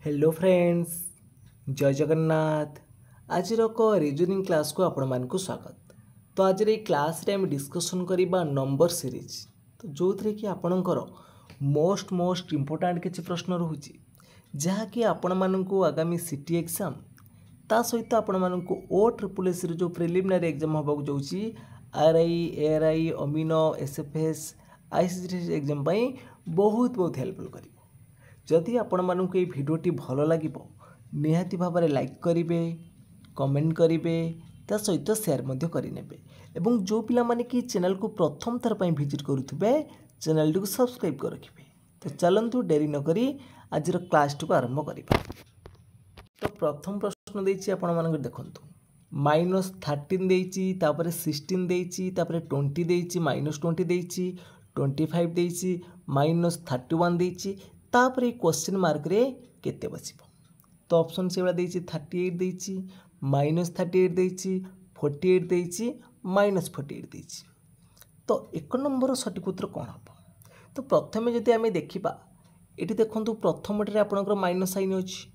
Hello friends, जय जगन्नाथ। आज reasoning class को आपण मानकु स्वागत। तो आज ये क्लास रे हम डिस्कशन करबा नंबर सीरीज, तो जो थे कि आपणकर मोस्ट इम्पोर्टाट किसी प्रश्न रोचे जहाँकि आपण मानकु आगामी सिटी एग्जाम ता सहित आपण मानकु ओ ट्रिपल एस जो प्रिलिमिनारी एग्जाम होबाक जाउची आरआई एआरआई अमीनो एसएफएस आईसीसी एग्जाम पाई बहुत हेल्पफुल करिवो। जदि आपण मानक ये भिडियोटी भल लगे निहाती भाव में लाइक करेंगे, कमेंट करेंगे, ता सहित शेयर करेंगे एवं जो पिला माने कि चैनल को प्रथम थर पर विजिट करुवे चैनल को सब्सक्राइब कर रखिए। तो चलतु डेरी नक आज क्लास को आरंभ करवा। तो प्रथम प्रश्न देछि आपण मानक देखंतु -13 देछि, तापर 16 देछि, तापर 20 देछि, -20 देछि, 25 देछि, -31 देछि, तापर क्वेश्चन मार्क रे केते बसिबो। तो ऑप्शन से वाला देछि 38 देछि, -38 देछि, 48 देछि, -48 देछि। तो एक नंबर सठिक उत्तर कौन हम? तो प्रथम जदि आम देखा ये देखो प्रथम आपंकर माइनस साइन अच्छी,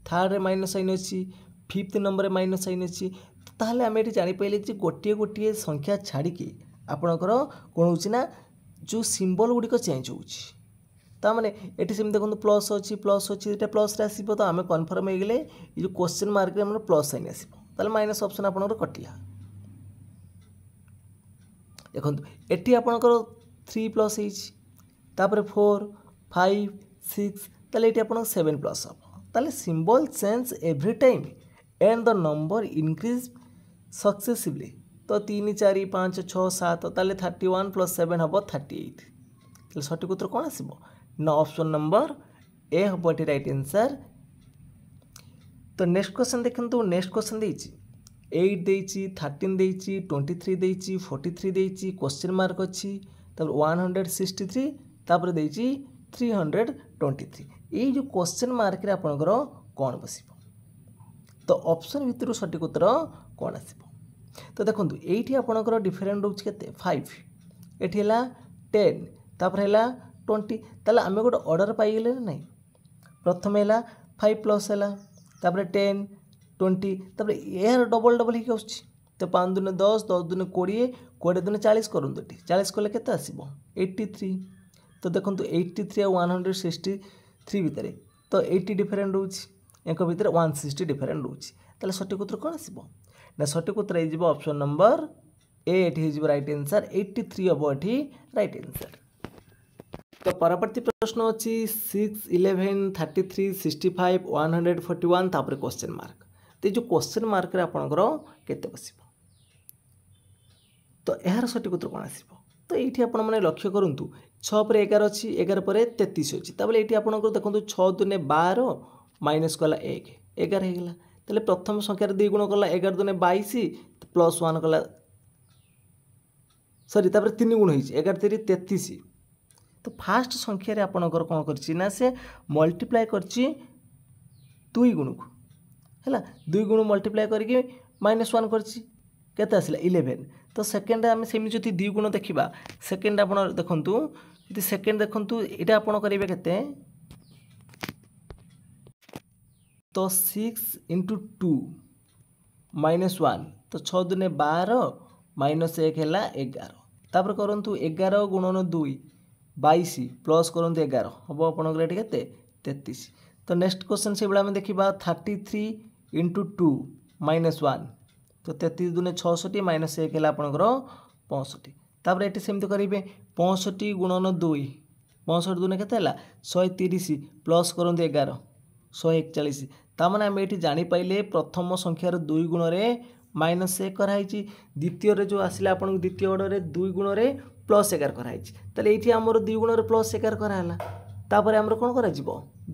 थर्ड रे माइनस साइन अच्छी, फिफ्थ नंबर माइनस साइन अच्छी। ताहले आम ये जापारे गोटे गोटे संख्या छाड़ी आपणकर कौन होना जो सिंबल गुड़िक चेंज होची। ताने ये सेम देखो प्लस अच्छी ये प्लस आसो। तो आम कन्फर्म हो गले जो क्वेश्चन मार्क में प्लस साइन आसो, माइनस ऑप्शन आपनकर कटिला। देखो ये आपनकर 3 प्लस होपर 4 5 6 ताले ये आप 7 प्लस हम। ताले symbol change every time and the number increase successively. तो 3 4 5 6 7 ताले 31 + 7 हम 38। ताले सठिक उत्तर कौन आसो ना ऑप्शन नंबर ए हम ये राइट आंसर। तो नेक्स्ट क्वेश्चन देखो, नेक्स्ट क्वेश्चन देछि 8 देछि, 13 देछि, 23 देछि, 43 देछि, क्वेश्चन मार्क अच्छी, तब 163, तापर देछि 323। ये जो क्वेश्चन मार्क रे आपनकर कौन बसिबो? तो ऑप्शन भितर सठिक उत्तर कौन आसिबो? तो देखो ये आपनकर डिफरेंट रोच केते 5, एठी हला 10, तापर हला 20। ताले आमे गोटे ऑर्डर पाइले ना नहीं? प्रथम है 5 प्लस है, तापर 10 20, तापर यार डबल डबल ही आसुची। तो 5 दूने 10, 10 दूने 20, 20 दूने 40 करंतु। 40 कले केते आसीबो 83। तो देखो 83 और 163 भितर तो 80 डिफरेंट रोची, एक भितर 160 डिफरेंट रोची। ताले सठिक उत्तर कौन आसीबो ना सठिक उत्तर हो ऑप्शन नंबर ए। एठी हो राइट आंसर 83 हम एठी राइट आंसर। तो परवर्ती प्रश्न अच्छी 6 11 33 65 141 तापर क्वेश्चन मार्क। तो जो क्वेश्चन मार्क रे आपनकर केते बसिबो? तो यार सठिक उत्तर कौन आसीबो? तो ये आपण मैंने लक्ष्य करूँ 6 पर 11 अच्छी, 11 पर 33 अच्छी। तापर ये आपंकर देखो 6 दूने 12 माइनस कला 1 11 होगा। तेल प्रथम संख्यार 2 गुण कला 11 दूने 22 प्लस 1 कला सरी तापर 3 गुण हो 11 3 33। तो फास्ट संख्यार आपणकर कौन करना से मल्टीप्लाए कर 2 गुण को है 2 गुण मल्टीप्लाए करके -1 करते आसला 11। तो सेकेंड आम सेम जो 2 गुण देखा सेकेंड आप देखु यदि सेकेंड देखु यहाँ आप करेंगे केते तो 6 × 2 -1 तो 6 दूने 12 -1 है 11। तापर करूँ 11 गुणन 2 22 प्लस करूँ 11 हम आपंकर ये 33। तो नेक्स्ट क्वेश्चन से आम देखा 33 × 2 -1 तो 33 दूने 66 -1 है आपंकर 65। तापर ये सेमती करेंगे 65 गुणन 2 65 दूने के 130 प्लस करूँ 11 141। ताମାନେ आम ये जापारे प्रथम संख्यार 2 गुण में -1 कराई, द्वितीय जो आसला आप द्वितीय ऑर्डर में 2 गुण में +11 कराई। ताले ये आमर 2 गुण में +11 कराला। तापर आमर कौन करा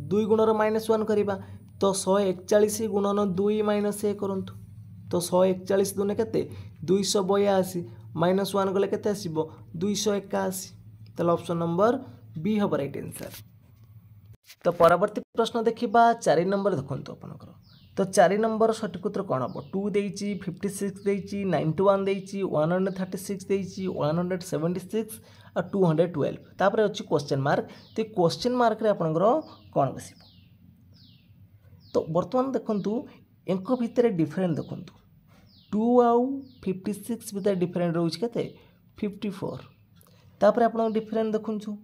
2 गुण -1 करवा। तो 141 गुणन 2 -1 करूँ। तो 141 दूने के 282 -1 गले के 281। तो ऑप्शन नंबर बी हम राइट आंसर। तो परवर्ती प्रश्न देखा 4 नंबर देखो आपंकर। तो 4 नंबर सठिक उत्तर कौन हम? 2 देछि, 56 देछि, 91 देछि, 136 देछि, 176 और 212 तापर अच्छी क्वेश्चन मार्क। तो क्वेश्चन मार्क रे आपंकर कौन बसिबो? तो बर्तमान देखंतु एंक भितर डिफरेंट देखंतु 2 आउ 56 भितर डिफरेंट रोज केते 54 तापर आपण डिफरेंट देखंतु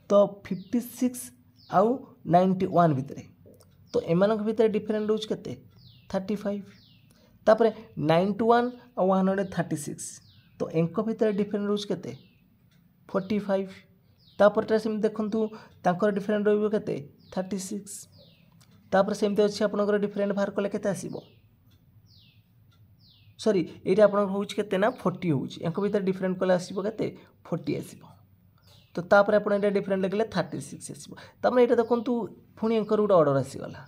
तो 56 आउ 91 भितर तो एमानक भितर डिफरेंट रोज केते 35 तापर 91 और 136 तो एंक भितर डिफरेंट रोज केते 45 तापर सेम देखंतु तांकर डिफरेंट रहइबो केते 36 तापर सेमते अछि आपनकर डिफरेंट बाहर कले केते आसीबो सॉरी एटा आपन होउछ केते ना 40 होउछ एंक भितर डिफरेंट कले आसीबो केते 40 आसीबो तो तापर आपन एटा डिफरेंट लगले 36 आसीबो तापर एटा देखंतु पुनी एंकर उडा ऑर्डर आसी गला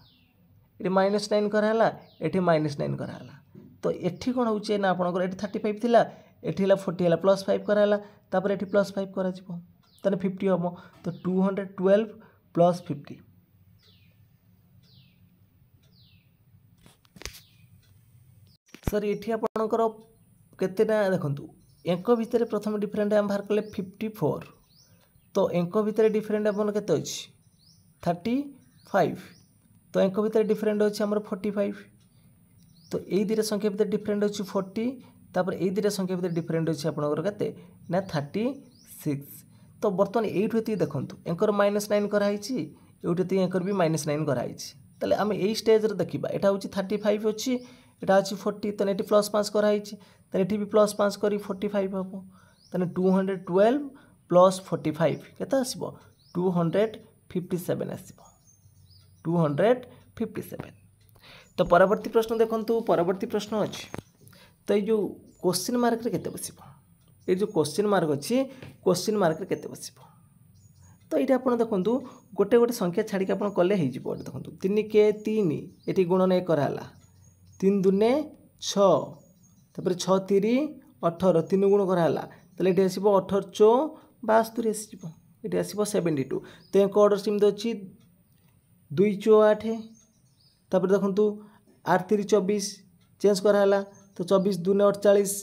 एटी -9 कराला एटी -9 कराला तो एठी कोन होउछ ना आपनकर एटी 35 थिला एठी हला 40 हला +5 कराला तापर एठी +5 करा जिवो तने 50 होबो तो 212 + 50 सर एठी आपनकर केतेटा देखंतु एंक भितर प्रथम डिफरेंट हम बाहर कले 54 तो एंक भितर डिफरेंट अपन केते अछि 35 तो एंक भितर डिफरेंट अछि हमर 45 तो एई दिरे संख्या भितर डिफरेंट अछि 40 तापर एई दिरे संख्या भितर डिफरेंट अछि आपनकर केते ना 36 तो बर्तमान एइठुति देखंतु एंकर -9 करा हिची एउठुति एंकर भी -9 करा हिची तले हम एई स्टेज रे देखिबा एटा होची 35 अछि एटा अछि 40 तने एटी +5 करा हिची तने एटी भी +5 करी 45 हबो तने 212 + 45 केते आसीबो 257 आसीबो 257 तो परवर्ती प्रश्न देखंतु परवर्ती प्रश्न अछि तो ये जो क्वेश्चन मार्क रे केते बसिबो ये जो क्वेश्चन मार्क अछि क्वेश्चन मार्क रे केते बसिबो तो ये आपण देखंतु गोटे गोटे संख्या छाड़ी के आपण कले हे जिवो देखंतु 3 के 3 एटी गुणन 1 कराला 3 दुने 6 तापर 6 3 18 3 गुण कराला तले एटी आसीबो 18 चो 72 आसीबो एटी आसीबो 72 तो एक ऑर्डर सिम दोची 2 चो 8 तापर देखंतु 8 3 24 चेंज कराला तो 24 दुने 48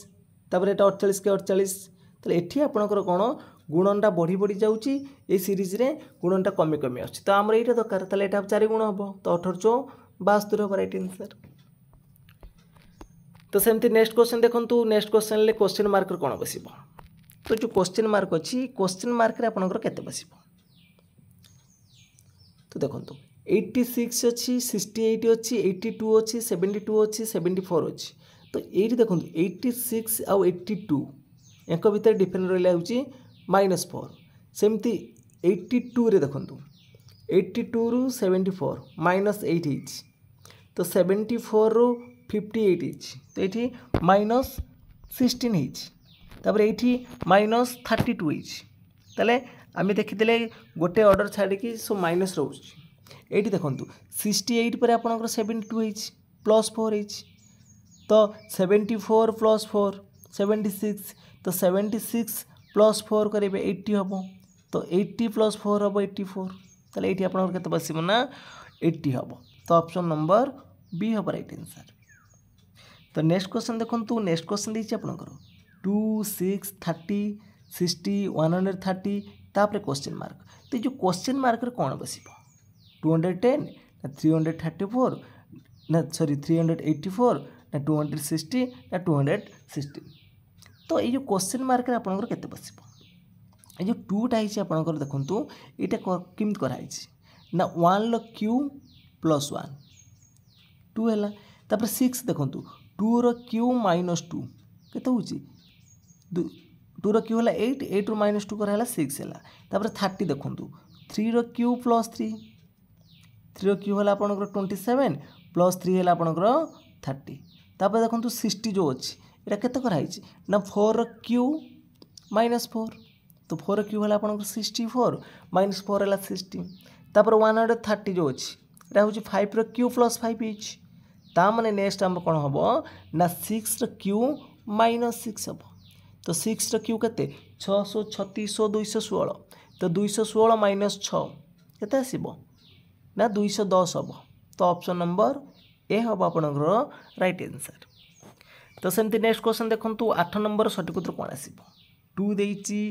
तापर एटा 48 के 48 तले एठी आपनकर कोन गुणनटा बढ़ी बढ़ी जाउची ए सीरीज रे गुणनटा कमी कमी आछि तो हमर एटा दरकार तले एटा 4 गुण हबो तो 18 चो 72 हो राइट आंसर तो सेमती नेक्स्ट क्वेश्चन देखंतु नेक्स्ट क्वेश्चन ले क्वेश्चन मार्क रे कोन बसिबो तो जो क्वेश्चन मार्क अछि क्वेश्चन मार्क रे आपनकर केते बसिबो तो देखंतु 86 अछि 68 अछि 82 अछि 72 अछि 74 अछि तो एठी देखंतु 86 आ 82 एक भीतर डिफरेंट रहला होची -4 सेमती 82 रे देखंतु 82 रु 74 -8 इच तो 74 रु 58 इच तो एठी -16 इच तापर एठी -32 इच तले आमे देखितले गोटे ऑर्डर छाडी कि सो माइनस रहउची एठी देखंतु 68 पर आपनकर 72 इच +4 इच तो 74 + 4 76 तो 76 + 4 करेबे 80 हबो तो 80 + 4 हबो 84 तले एठी आपनकर केते बसिबो ना 80 हबो तो ऑप्शन नंबर बी हबो राइट आंसर तो नेक्स्ट क्वेश्चन देखंतु नेक्स्ट क्वेश्चन दिछि आपनकर 2 6 30 60 130 तापर क्वेश्चन मार्क तो जो क्वेश्चन मार्क रे कोन बसिबो 210 ना 334 ना सॉरी 384 ना 260 ना 260 तो ये जो क्वेश्चन मार्क रे आपनकर केते बसिबो ये जो 2 टा हिची आपनकर देखंतु एटा किमत करा हिची ना 1 लो q + 1 2 हैला तापर 6 देखंतु 2 रो q - 2 केते होची 2 रो q हला 8 8 रो -2 करा हला 6 हैला तापर 30 देखंतु 3 रो q + 3 3 रो q हला आपनकर 27 + 3 हला आपनकर 30 तापर देखंतु 60 जो अछि एटा केते करा हिची ना 4 रो q - 4 तो 4 रो q हला आपनकर 64 -4 हला 60 तापर 130 जो अछि एटा होची 5 रो q + 5 इच ता माने नेक्स्ट हम कोन हबो ना 6 रो q - 6 हबो तो 6 रो q केते 636 216 तो 216 - 6 केते आसीबो ना 210 हबो तो ऑप्शन नंबर ए हबो आपनकर राइट आंसर तो सेमती नेक्स्ट क्वेश्चन देखंतु 8 नंबर सटीक उत्तर कोन आसीबो 2 देइची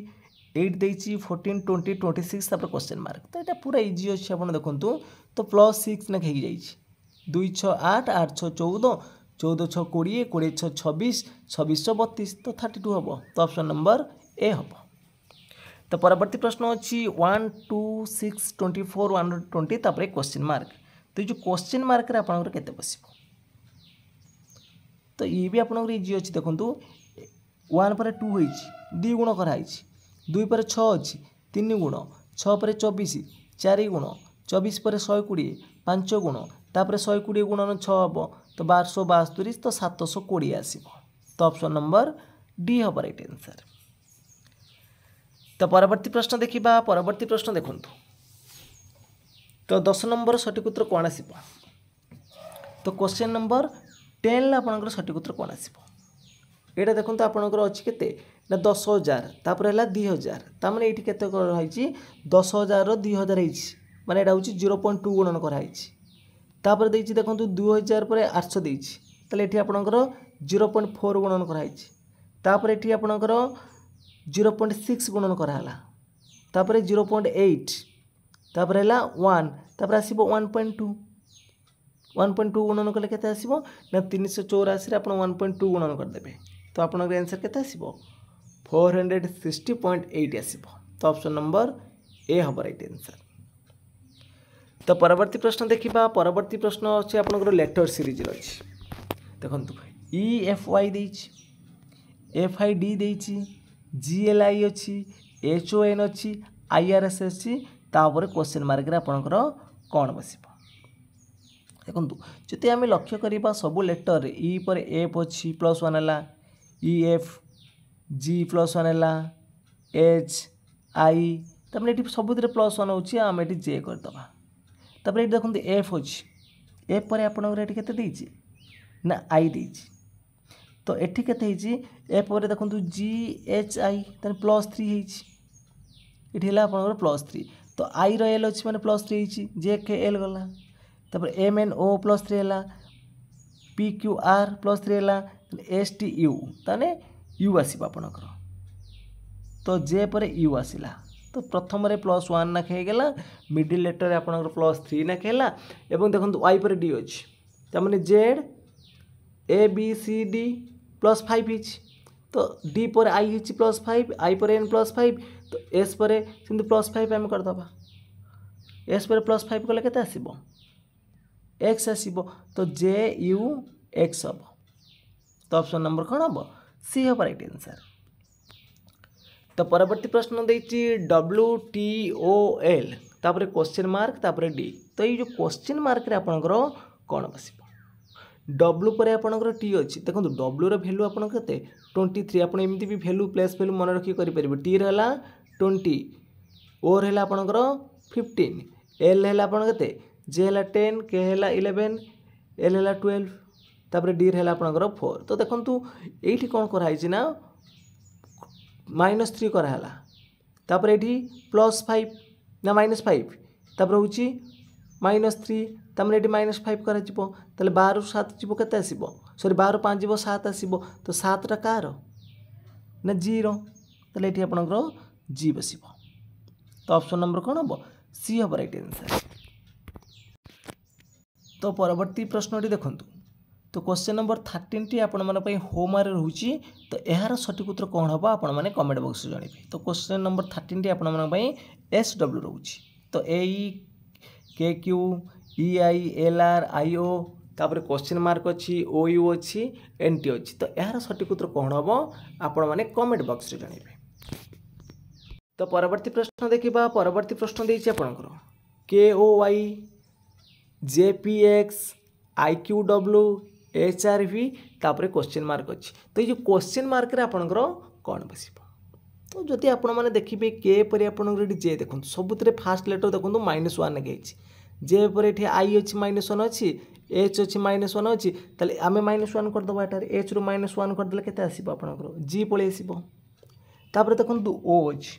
8 देइची 14 20 26 तापर क्वेश्चन मार्क तो एटा पूरा इजी अछि आपण देखंतु तो +6 ना हेइ जाइछि 2 6 8 8 6 14 14 6 20 20 6 26 26 6 32 तो 32 हम तो ऑप्शन नंबर ए हम। तो परवर्ती प्रश्न अच्छी 1 2 6 24 120 तापर क्वेश्चन मार्क तो ये क्वेश्चन मार्क रे आपनकर केते बसिबो तो ये भी आपनकर इजी अछि देखंतु 1 पर 2 होइछि 2 गुण करा होइछि 2 पर 6 अछि 3 गुण 6 पर 24 4 गुण 24 पर 120 5 गुण तापर 120 गुणन 6 हम तो 1272 तो 720 आसीबो तो ऑप्शन नंबर डी हम राइट आंसर। तो परवर्ती प्रश्न देखिबा परवर्ती प्रश्न देखंतु तो 10 नंबर सठिक उत्तर कोन आसीबो तो क्वेश्चन नंबर 10 ला आपनकर सठिक उत्तर कोन आसीबो एटा देखंतु आपनकर अछि केते ना 10000 तापर हला 2000 ता माने एठी केते रहिछि 10000 रो 2000 हिछि माने एटा होछि 0.2 गुणन करा हिछि तापर देछि देखंतु 2000 पर 800 देछि तले एठी आपनकर 0.4 गुणन करा हिछि तापर एठी आपनकर 0.6 गुणन करा हला तापर 0.8 तापर हला 1 तापर आसीबो 1.2 1.2 गुणन कले केते आसीबो ना 384 रे आपण 1.2 गुणन कर देबे तो आपनकर आंसर केते आसीबो 460.8 आसीबो तो ऑप्शन नंबर ए हबो राइट आंसर। तो परवर्ती प्रश्न देखिबा परवर्ती प्रश्न अछि आपनकर लेटर सीरीज अछि देखंतु ई एफ वाई देछि एफ आई डी देछि जी एल आई अछि एच ओ एन अछि आई आर एस अछि तापर क्वेश्चन मार्क रे आपनकर कोन बसिबो देखंतु जति आमे लक्ष्य करिबा सब लेटर रे ई पर एफ अछि +1 हला ई एफ जी +1 हला एच आई तमने एठी सबुतरे +1 होछि आमे एठी जे कर दबा तब एठी देखंतु एफ अछि एफ पर आपनकर एठी केते देछि ना आई देछि तो एठी केते हिछि एफ पर देखंतु जी एच आई तने +3 हिछि एठी हला आपनकर +3 तो आई रो एल अछि माने +3 हिछि जे के एल गला तब एम एन ओ +3 हला पी क्यू आर +3 हला एस टी यू ताने यू आसीबा आपनकर तो जे पर यू आसिला तो प्रथम रे +1 ना खे गेला मिडिल लेटर रे आपनकर +3 ना खेला एवं देखंतु वाई पर डी अछि त माने Z A B C D +5 हिच तो डी पर आई हिच +5 आई पर एन +5 तो एस पर सिंधु +5 हम कर दबा एस पर +5 कले केते आसीबो एक्स आसीबो तो जे यू एक्स हबो तो ऑप्शन नंबर कोन हबो सी हबो राइट आंसर। तो परवर्ती प्रश्न देछि डब्ल्यू टी ओ एल तापर क्वेश्चन मार्क तापर डी तो ये जो क्वेश्चन मार्क रे आपनकर कोन बसिबो डब्ल्यू पर आपनकर टी अछि देखंतु डब्ल्यू रो वैल्यू आपन केते 23 आपन एमिति भी वैल्यू प्लेस वैल्यू मन रखि करि परिबो टी रे हला 20 ओ रे हला आपनकर 15 एल हला आपन केते जे हला 10 के हला 11 एल हला 12 तापर डी रे हला आपनकर 4 तो देखंतु एठी कोन करा हिछि ना -3 करा हला तापर एठी +5 ना -5 तापर होछि -3 तापर एठी -5 करा जिवो तले 12 ରୁ 7 जिवो केते आसीबो सॉरी 12 ରୁ 5 जिवो 7 आसीबो तो 7 टा कार ना 0 तले एठी आपनकर जी बसिबो तो ऑप्शन नंबर कोन हबो सी हबो राइट आंसर। तो परवर्ती प्रश्नटी देखंतु तो क्वेश्चन नंबर 13 टी आपण मन पई होमवर्क रहउची तो एहार सठिक उत्तर कोन हबो आपण माने कमेंट बॉक्स रे जणिबे तो क्वेश्चन नंबर 13 टी आपण मन पई एस डब्ल्यू रहउची तो A E K Q E I L R I O तापर क्वेश्चन मार्क अछि ओ यू अछि एन टी अछि तो एहार सठिक उत्तर कोन हबो आपण माने कमेंट बॉक्स रे जणिबे। तो परवर्ती प्रश्न देखिबा परवर्ती प्रश्न देछि आपनकर के O Y J P X I Q W H R भी तापर क्वेश्चन मार्क अच्छी तो ये क्वेश्चन मार्क रे आपनकर कौन बसिबो तो जदि आपण माने देखिबे के पर आपनकर जे देखु सबुतरे फास्ट लेटर देखु -1 लगे जे पर एठी आई अछि -1 अछि एच अछि -1 अछि तले आमे -1 कर दबा एटार एच रो -1 कर देले केते आसीबो आपनकर जी पळे आसीबो तापर देखु ओ अछि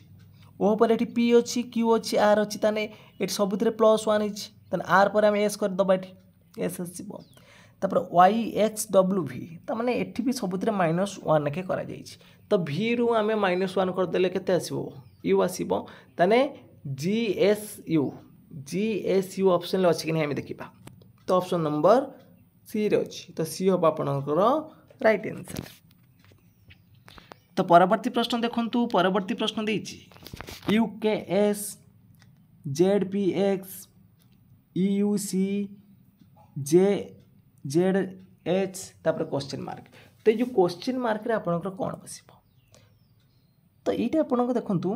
ओ पर एठी पी अछि क्यू अछि आर अछि ताने एठी सबुतरे +1 अछि तने आर पर आमे एस कर दबा एठी एस आसीबो तापर वाई एक्स डब्ल्यू भी ता माने एठी भी सबुतरे -1 लेखे करा जाइछि तो भी रु आमे -1 कर देले केते आसीबो यू आसीबो तने जी एस यू ऑप्शन ले अछि कि नै हम देखिबा तो ऑप्शन नंबर सी रे अच्छी तो सी हम आपणकर राइट आंसर। तो परवर्ती प्रश्न देखंतु परवर्ती प्रश्न देछि UKS ZPX EUC JZH तापर क्वेश्चन मार्क। तो ये क्वेश्चन मार्क रे आपणकर कोन बसिबो तो ये आपको देखु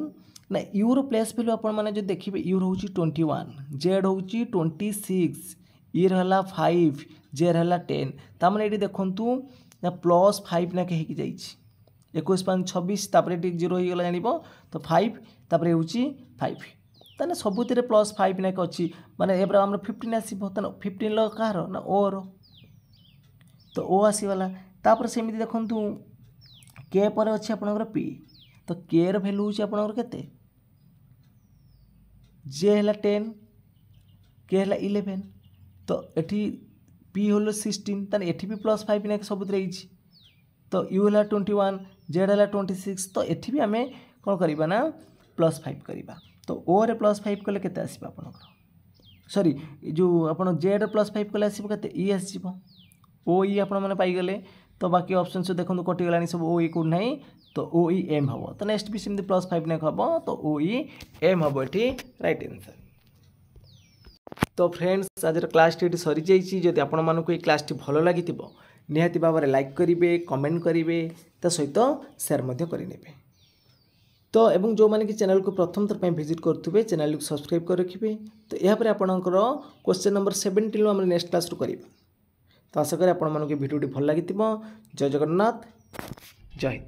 ना यूरो प्लेस भैल्यू आपण मैंने जो देखिए यूरो हूँ 21 जेड हूँ 26 ई रहा 5 जे रहा 10 ताने ये देखु ना +5 ना कहीं जाइए 21 5 26 तापर ये 0 हो गला जान तो 5 तापर हूँ 5 ताने सबुति +5 ना अच्छी माने एब्रा हमर 15 आसीबो ताने 15 ल कहार ना ओ रो तो ओ आसीगला तापर सेमिति देखंतु के पर अच्छी आपनकर पी तो के र वैल्यू हूँ आपनकर केते जे है 10 के है 11 तो एठी पी हलो 16 ताने एठी भी +5 ना सबुत रही तो यू है 21 जेड है 26 तो एठी भी आम कौन करवा ना +5 करवा तो ओ रे +5 कले केते आसीबा आपनकर सॉरी जो आपन जेड +5 कले आसीबो केते ई आसीबो ओ ई आपण माने पाई गले तो बाकी ऑप्शन से देखो कटि गलानी सब ओ ई को नहीं तो ओ ई एम हम तो नेक्स्ट भी सेमती +5 ना हम तो ओ ई एम हम ये राइट आंसर। तो फ्रेंड्स आज क्लास टी सरी जाइए जदि आपण मानक ये क्लास टी भल लगी निहाती भाव में लाइक करेंगे कमेंट करेंगे ता सहित शेयर करेंगे तो एवं जो मैंने कि चैनल को प्रथम थर विजिट करुवे चैनल को सब्सक्राइब कर रखिए तो यहाँ आपणकर क्वेश्चन नंबर 17 आम नेक्स्ट क्लास करवा तो आशा करें आपण मानक भिडियो भल लगी जय जगन्नाथ जय हिंद।